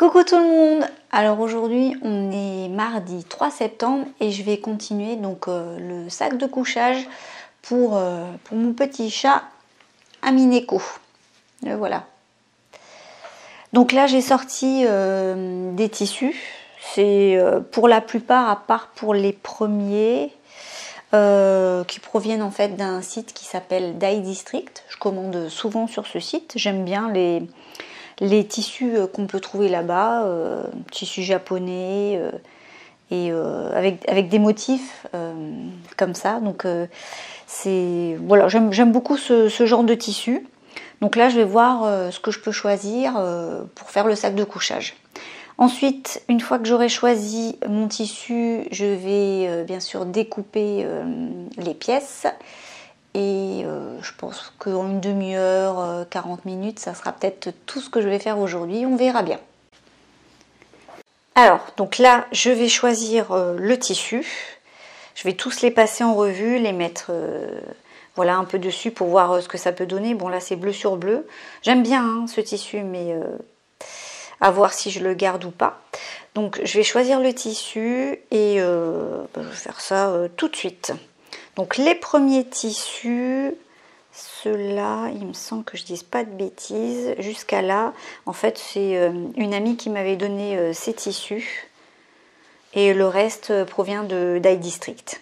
Coucou tout le monde. Alors aujourd'hui on est mardi 3 septembre et je vais continuer donc le sac de couchage pour mon petit chat Amineko. Le voilà. Donc là j'ai sorti des tissus. C'est pour la plupart, à part pour les premiers, qui proviennent en fait d'un site qui s'appelle Dye District. Je commande souvent sur ce site. J'aime bien les tissus qu'on peut trouver là-bas, tissus japonais et avec des motifs comme ça. Donc voilà, j'aime beaucoup ce genre de tissu. Donc là je vais voir ce que je peux choisir pour faire le sac de couchage. Ensuite, une fois que j'aurai choisi mon tissu, je vais bien sûr découper les pièces. Et je pense qu'en une demi-heure, 40 minutes, ça sera peut-être tout ce que je vais faire aujourd'hui. On verra bien. Alors, donc là, je vais choisir le tissu. Je vais tous les passer en revue, les mettre voilà, un peu dessus pour voir ce que ça peut donner. Bon, là, c'est bleu sur bleu. J'aime bien hein, ce tissu, mais à voir si je le garde ou pas. Donc, je vais choisir le tissu et je vais faire ça tout de suite. Donc les premiers tissus, ceux-là, il me semble que je dise pas de bêtises, jusqu'à là, en fait c'est une amie qui m'avait donné ces tissus et le reste provient de Dye District.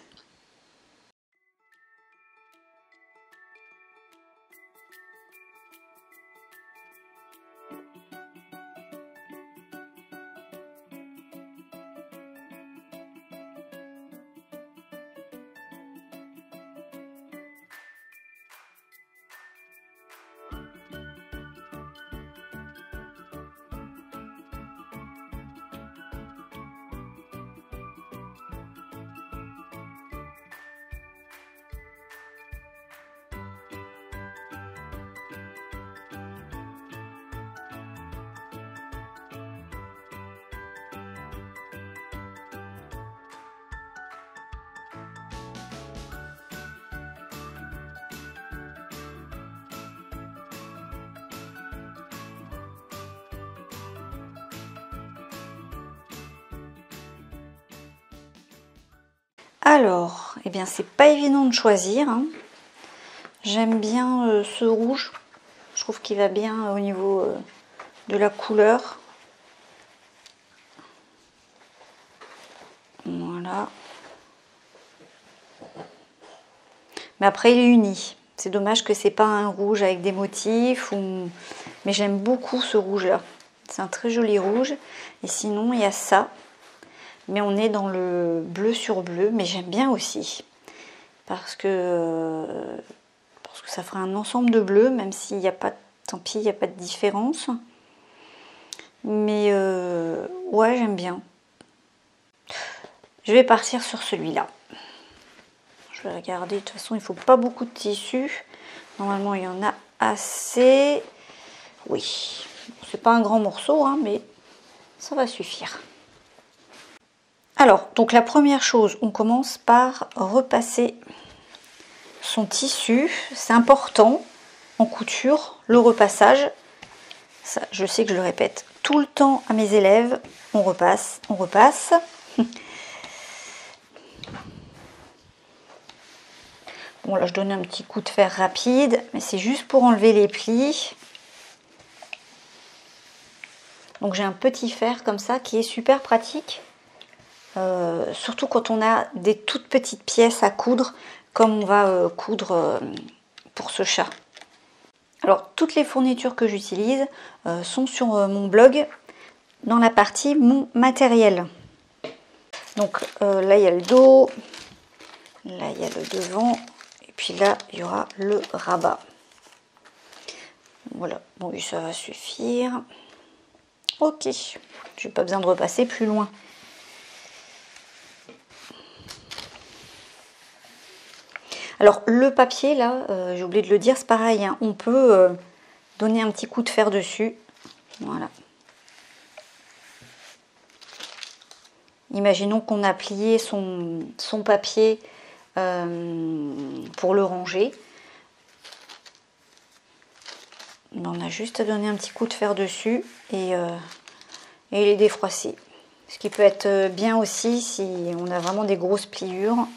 Alors, eh bien c'est pas évident de choisir. Hein. J'aime bien ce rouge. Je trouve qu'il va bien au niveau de la couleur. Voilà. Mais après il est uni. C'est dommage que c'est pas un rouge avec des motifs. Mais j'aime beaucoup ce rouge là. C'est un très joli rouge. Et sinon il y a ça. Mais on est dans le bleu sur bleu. Mais j'aime bien aussi. Parce que ça fera un ensemble de bleu. Même s'il n'y a pas, tant pis, il n'y a pas de différence. Mais ouais, j'aime bien. Je vais partir sur celui-là. Je vais regarder. De toute façon, il ne faut pas beaucoup de tissu. Normalement, il y en a assez. Oui. C'est pas un grand morceau, hein, mais ça va suffire. Alors, donc la première chose, on commence par repasser son tissu. C'est important en couture, le repassage. Ça, je sais que je le répète tout le temps à mes élèves. On repasse, on repasse. Bon, là, je donne un petit coup de fer rapide, mais c'est juste pour enlever les plis. Donc, j'ai un petit fer comme ça qui est super pratique. Surtout quand on a des toutes petites pièces à coudre, comme on va coudre pour ce chat. Alors, toutes les fournitures que j'utilise sont sur mon blog, dans la partie mon matériel. Donc, là, il y a le dos, là, il y a le devant, et puis là, il y aura le rabat. Voilà, bon, ça va suffire. Ok, je n'ai pas besoin de repasser plus loin. Alors le papier là, j'ai oublié de le dire, c'est pareil, hein, on peut donner un petit coup de fer dessus. Voilà. Imaginons qu'on a plié son papier pour le ranger. On a juste à donner un petit coup de fer dessus et et il est défroissé. Ce qui peut être bien aussi si on a vraiment des grosses pliures.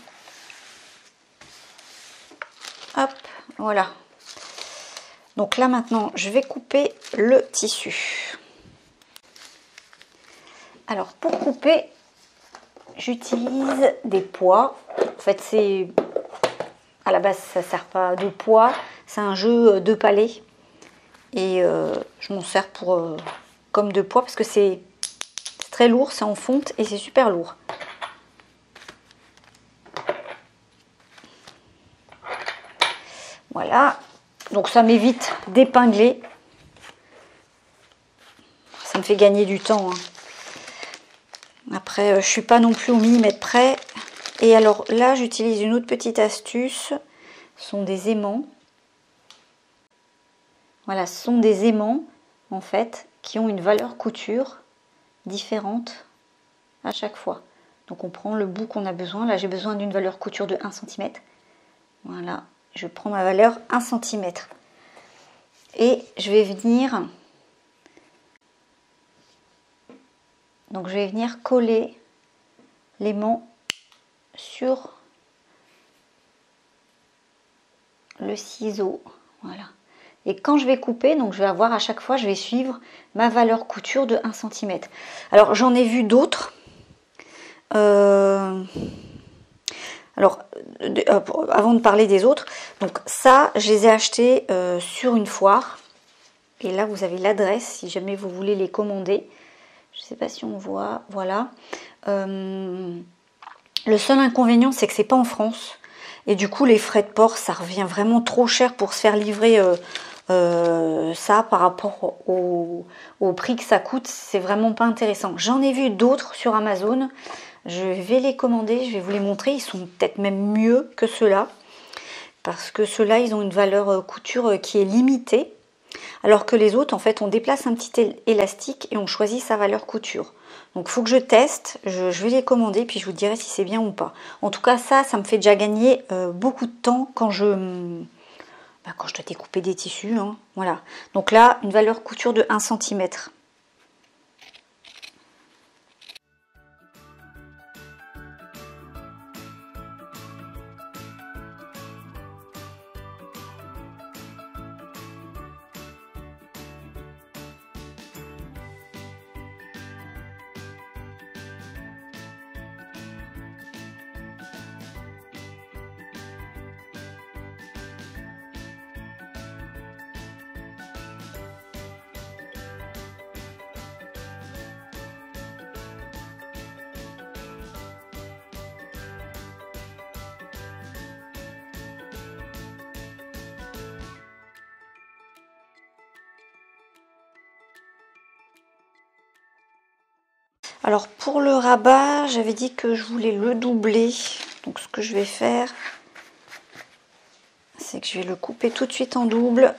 Hop, voilà. Donc là maintenant, je vais couper le tissu. Alors pour couper, j'utilise des poids. En fait, c'est à la base, ça ne sert pas de poids. C'est un jeu de palets. Et je m'en sers pour comme de poids parce que c'est très lourd, c'est en fonte et c'est super lourd. Voilà. Donc ça m'évite d'épingler. Ça me fait gagner du temps, hein. Après, je ne suis pas non plus au millimètre près. Et alors là, j'utilise une autre petite astuce. Ce sont des aimants. Voilà, ce sont des aimants, en fait, qui ont une valeur couture différente à chaque fois. Donc on prend le bout qu'on a besoin. Là, j'ai besoin d'une valeur couture de 1 cm. Voilà, je prends ma valeur 1 cm. Et je vais venir... Donc je vais venir coller l'aimant sur le ciseau. Voilà. Et quand je vais couper, donc je vais avoir à chaque fois, je vais suivre ma valeur couture de 1 cm. Alors j'en ai vu d'autres. Alors, avant de parler des autres, donc ça, je les ai achetés sur une foire. Et là, vous avez l'adresse si jamais vous voulez les commander. Je ne sais pas si on voit, voilà. Le seul inconvénient, c'est que c'est pas en France. Et du coup, les frais de port, ça revient vraiment trop cher pour se faire livrer ça par rapport au prix que ça coûte. C'est vraiment pas intéressant. J'en ai vu d'autres sur Amazon. Je vais les commander, je vais vous les montrer. Ils sont peut-être même mieux que ceux-là. Parce que ceux-là, ils ont une valeur couture qui est limitée. Alors que les autres, en fait, on déplace un petit élastique et on choisit sa valeur couture. Donc, il faut que je teste. Je vais les commander, puis je vous dirai si c'est bien ou pas. En tout cas, ça me fait déjà gagner beaucoup de temps quand je dois découper des tissus. Hein. Voilà. Donc là, une valeur couture de 1 cm. Alors pour le rabat, j'avais dit que je voulais le doubler. Donc ce que je vais faire, c'est que je vais le couper tout de suite en double.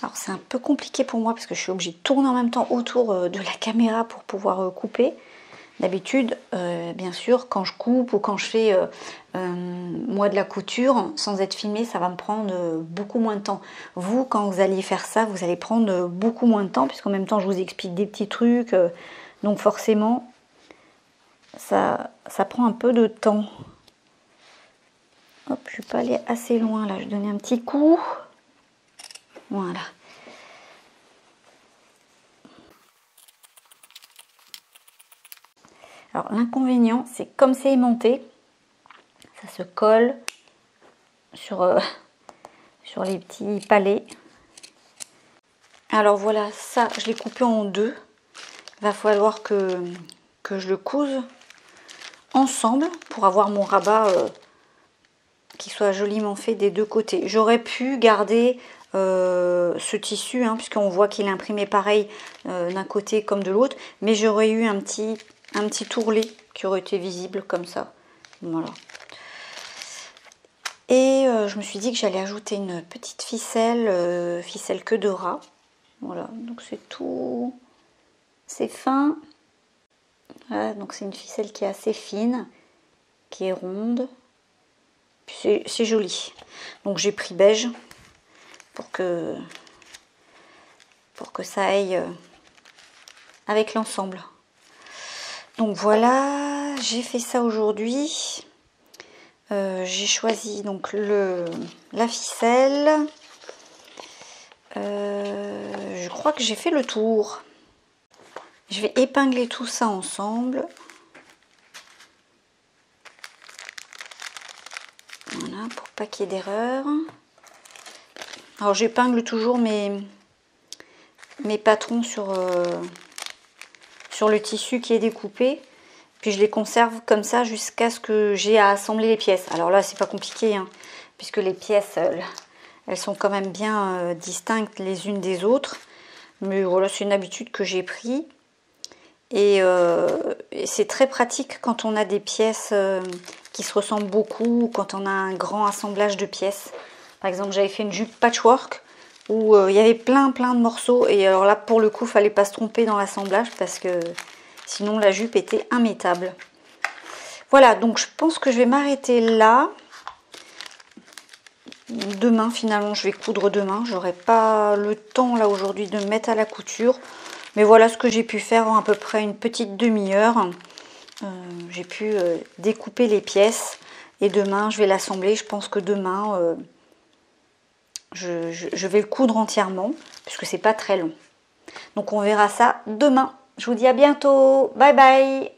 Alors c'est un peu compliqué pour moi parce que je suis obligée de tourner en même temps autour de la caméra pour pouvoir couper. D'habitude, bien sûr, quand je coupe ou quand je fais moi de la couture, sans être filmée, ça va me prendre beaucoup moins de temps. Vous, quand vous allez faire ça, vous allez prendre beaucoup moins de temps puisqu'en même temps, je vous explique des petits trucs. Donc forcément, ça prend un peu de temps. Hop, je ne suis pas allée assez loin là, je vais donner un petit coup. Voilà. Alors l'inconvénient, c'est comme c'est aimanté, ça se colle sur les petits palets. Alors voilà, ça je l'ai coupé en deux. Il va falloir que je le couse ensemble pour avoir mon rabat qui soit joliment fait des deux côtés. J'aurais pu garder ce tissu, hein, puisqu'on voit qu'il est imprimé pareil d'un côté comme de l'autre, mais j'aurais eu un petit tourrelet qui aurait été visible comme ça. Voilà. Et je me suis dit que j'allais ajouter une petite ficelle, ficelle queue de rat. Voilà, donc c'est tout, c'est fin. Voilà, donc c'est une ficelle qui est assez fine, qui est ronde. C'est joli. Donc j'ai pris beige pour que ça aille avec l'ensemble. Donc voilà, j'ai fait ça aujourd'hui. J'ai choisi donc la ficelle. Je crois que j'ai fait le tour. Je vais épingler tout ça ensemble. Voilà, pour pas qu'il y ait d'erreur. Alors j'épingle toujours mes patrons sur le tissu qui est découpé. Puis je les conserve comme ça jusqu'à ce que j'ai à assembler les pièces. Alors là, c'est pas compliqué, hein, puisque les pièces, elles sont quand même bien distinctes les unes des autres. Mais voilà, c'est une habitude que j'ai pris. Et c'est très pratique quand on a des pièces qui se ressemblent beaucoup, quand on a un grand assemblage de pièces. Par exemple, j'avais fait une jupe patchwork où il y avait plein de morceaux. Et alors là, pour le coup, il ne fallait pas se tromper dans l'assemblage parce que sinon la jupe était immétable. Voilà, donc je pense que je vais m'arrêter là. Demain, finalement, je vais coudre demain. J'aurai pas le temps là aujourd'hui de me mettre à la couture. Mais voilà ce que j'ai pu faire en à peu près une petite demi-heure. J'ai pu découper les pièces. Et demain, je vais l'assembler. Je pense que demain, je vais le coudre entièrement. Puisque c'est pas très long. Donc on verra ça demain. Je vous dis à bientôt. Bye bye.